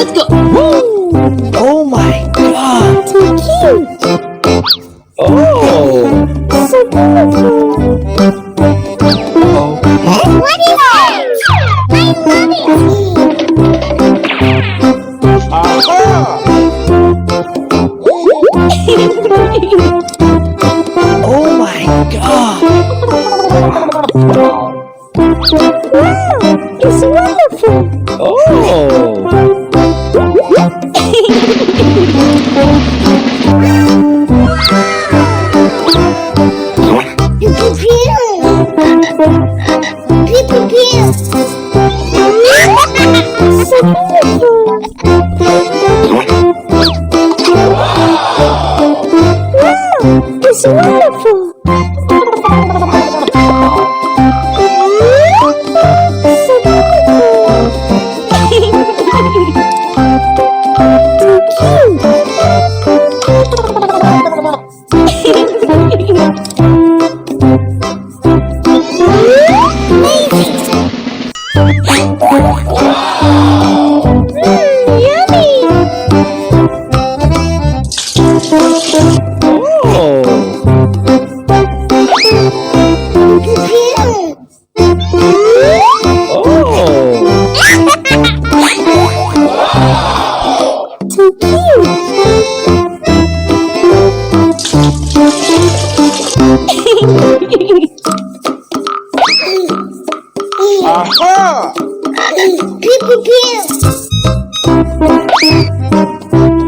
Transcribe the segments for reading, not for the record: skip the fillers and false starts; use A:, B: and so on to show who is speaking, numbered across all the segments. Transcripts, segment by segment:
A: Let's go. Oh my god.
B: So cute.
A: Oh.
B: So beautiful. What is that? I love it.
A: Oh my god.
B: Wow, it's wonderful.
A: Oh.
B: People feel. So beautiful. Wow, it's wonderful.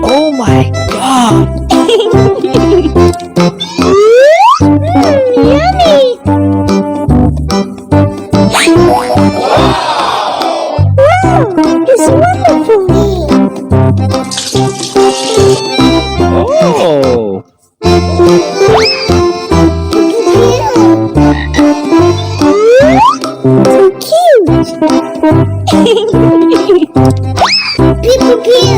A: Oh my god.
B: Yummy. Wow, it's wonderful.
A: Oh.
B: So cute. People feel.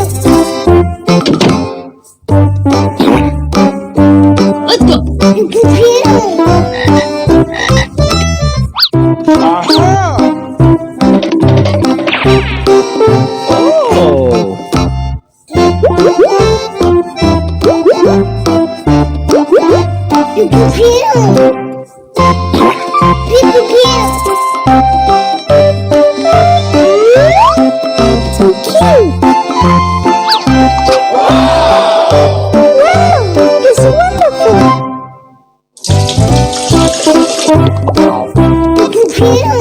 A: Let's go.
B: People feel.
A: Oh.
B: People feel. People feel. So cute. Wow, it's wonderful. People feel.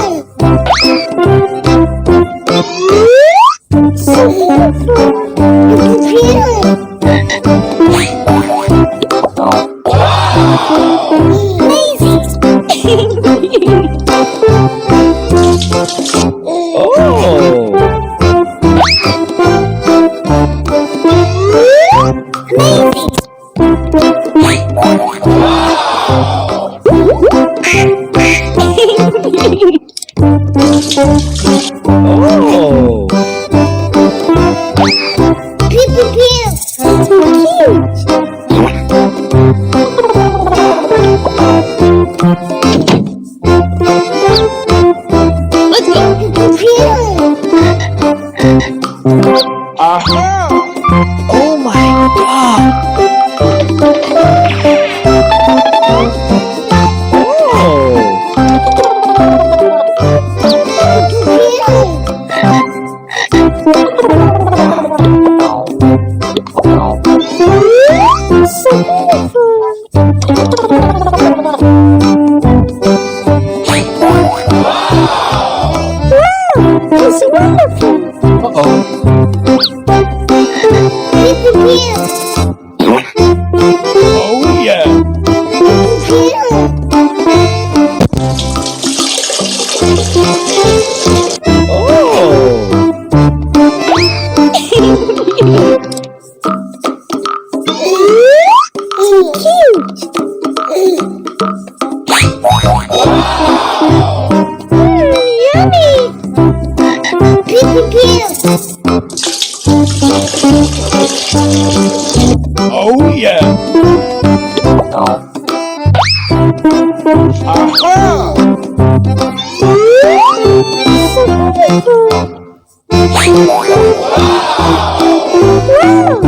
B: So beautiful. People feel. Amazing.
A: Oh. Oh.
B: People feel. So cute.
A: Let's go.
B: People feel.
A: Oh my god. Oh.
B: So beautiful. Wow, it's wonderful.
A: Uh-oh.
B: People feel.
A: Oh yeah.
B: People feel.
A: Oh.
B: So cute. Yummy. People feel.
A: Oh yeah.
B: So beautiful.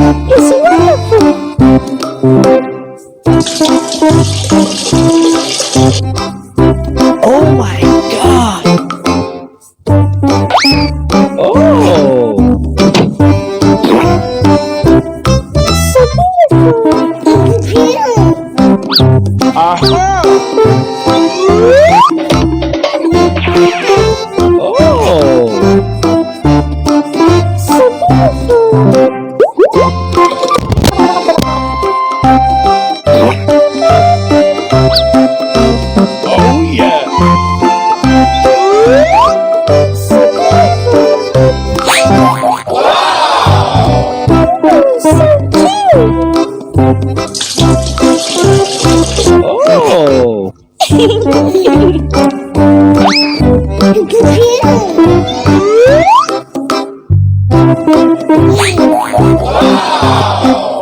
B: It's wonderful.
A: Oh my god! Oh!
B: So beautiful.
A: Aha! Oh!
B: So beautiful.
A: Oh yeah!
B: So beautiful. Oh, so cute.
A: Oh!
B: Wow.